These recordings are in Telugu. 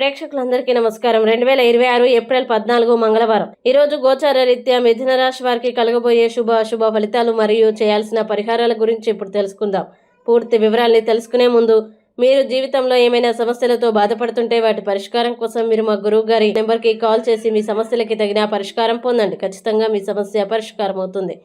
ప్రేక్షకులందరికీ నమస్కారం. 2026 ఏప్రిల్ 14 మంగళవారం. ఈ రోజు గోచార రీత్యా మిథున రాశి వారికి కలగబోయే శుభ అశుభ ఫలితాలు మరియు చేయాల్సిన పరిహారాల గురించి ఇప్పుడు తెలుసుకుందాం. పూర్తి వివరాల్ని తెలుసుకునే ముందు మీరు జీవితంలో ఏమైనా సమస్యలతో బాధపడుతుంటే వాటి పరిష్కారం కోసం మీరు మా గురువు గారి నెంబర్కి కాల్ చేసి మీ సమస్యలకి తగిన పరిష్కారం పొందండి. ఖచ్చితంగా మీ సమస్య పరిష్కారం అవుతుంది.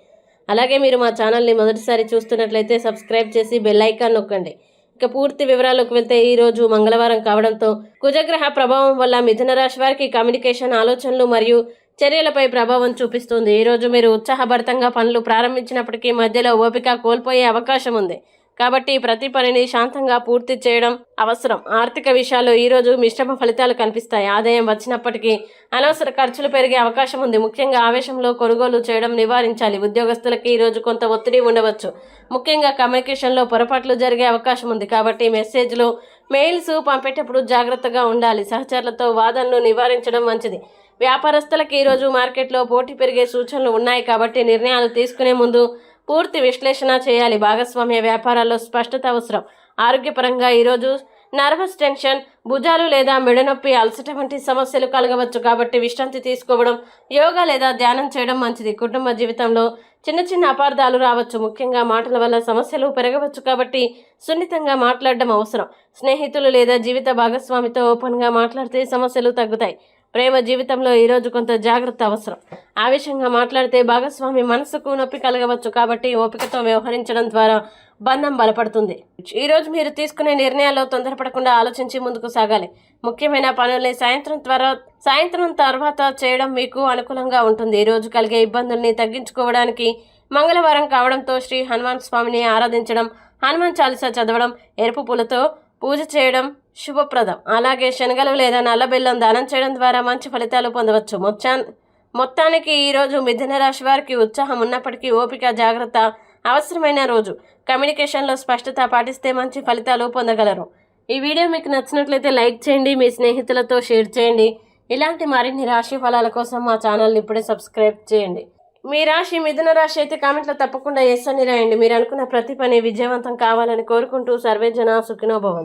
అలాగే మీరు మా ఛానల్ని మొదటిసారి చూస్తున్నట్లయితే సబ్స్క్రైబ్ చేసి బెల్ ఐకాన్ నొక్కండి. ఇక పూర్తి వివరాలకు వెళ్తే ఈ రోజు మంగళవారం కావడంతో కుజగ్రహ ప్రభావం వల్ల మిథున రాశి వారికి కమ్యూనికేషన్, ఆలోచనలు మరియు చర్యలపై ప్రభావం చూపిస్తుంది. ఈ రోజు మీరు ఉత్సాహభరితంగా పనులు ప్రారంభించినప్పటికీ మధ్యలో ఓపిక కోల్పోయే అవకాశం ఉంది. కాబట్టి ప్రతి పనిని శాంతంగా పూర్తి చేయడం అవసరం. ఆర్థిక విషయాల్లో ఈ రోజు మిశ్రమ ఫలితాలు కనిపిస్తాయి. ఆదాయం వచ్చినప్పటికీ అనవసర ఖర్చులు పెరిగే అవకాశం ఉంది. ముఖ్యంగా ఆవేశంలో కొనుగోలు చేయడం నివారించాలి. ఉద్యోగస్తులకి ఈ రోజు కొంత ఒత్తిడి ఉండవచ్చు. ముఖ్యంగా కమ్యూనికేషన్లో పొరపాట్లు జరిగే అవకాశం ఉంది. కాబట్టి మెసేజ్లు, మెయిల్స్ పంపేటప్పుడు జాగ్రత్తగా ఉండాలి. సహచరులతో వాదనలు నివారించడం మంచిది. వ్యాపారస్తులకు ఈరోజు మార్కెట్లో పోటీ పెరిగే సూచనలు ఉన్నాయి. కాబట్టి నిర్ణయాలు తీసుకునే ముందు పూర్తి విశ్లేషణ చేయాలి. భాగస్వామ్య వ్యాపారాల్లో స్పష్టత అవసరం. ఆరోగ్యపరంగా ఈరోజు నర్వస్ టెన్షన్, భుజాలు లేదా మెడనొప్పి, అలసట వంటి సమస్యలు కలగవచ్చు. కాబట్టి విశ్రాంతి తీసుకోవడం, యోగా లేదా ధ్యానం చేయడం మంచిది. కుటుంబ జీవితంలో చిన్న చిన్న అపార్థాలు రావచ్చు. ముఖ్యంగా మాటల వల్ల సమస్యలు పెరగవచ్చు. కాబట్టి సున్నితంగా మాట్లాడడం అవసరం. స్నేహితులు లేదా జీవిత భాగస్వామితో ఓపెన్గా మాట్లాడితే సమస్యలు తగ్గుతాయి. ప్రేమ జీవితంలో ఈరోజు కొంత జాగ్రత్త అవసరం. ఆవేశంగా మాట్లాడితే భాగస్వామి మనసుకు నొప్పి కలగవచ్చు. కాబట్టి ఓపికతో వ్యవహరించడం ద్వారా బంధం బలపడుతుంది. ఈరోజు మీరు తీసుకునే నిర్ణయాల్లో తొందరపడకుండా ఆలోచించి ముందుకు సాగాలి. ముఖ్యమైన పనుల్ని సాయంత్రం తర్వాత చేయడం మీకు అనుకూలంగా ఉంటుంది. ఈరోజు కలిగే ఇబ్బందుల్ని తగ్గించుకోవడానికి మంగళవారం కావడంతో శ్రీ హనుమాన్ స్వామిని ఆరాధించడం, హనుమాన్ చాలీసా చదవడం, ఎరుపు పూలతో పూజ చేయడం శుభప్రదం. అలాగే శనగలు లేదా నల్ల బెల్లం దానం చేయడం ద్వారా మంచి ఫలితాలు పొందవచ్చు. మొత్తానికి ఈరోజు మిథున రాశి వారికి ఉత్సాహం ఉన్నప్పటికీ ఓపిక, జాగ్రత్త అవసరమైన రోజు. కమ్యూనికేషన్లో స్పష్టత పాటిస్తే మంచి ఫలితాలు పొందగలరు. ఈ వీడియో మీకు నచ్చినట్లయితే లైక్ చేయండి, మీ స్నేహితులతో షేర్ చేయండి. ఇలాంటి మరిన్ని రాశి ఫలాల కోసం మా ఛానల్ని ఇప్పుడే సబ్స్క్రైబ్ చేయండి. మీ రాశి మిథున రాశి అయితే కామెంట్లో తప్పకుండా ఎస్ అని రాయండి. మీరు అనుకున్న ప్రతి పని విజయవంతం కావాలని కోరుకుంటూ సర్వేజన సుఖినో భవంతు.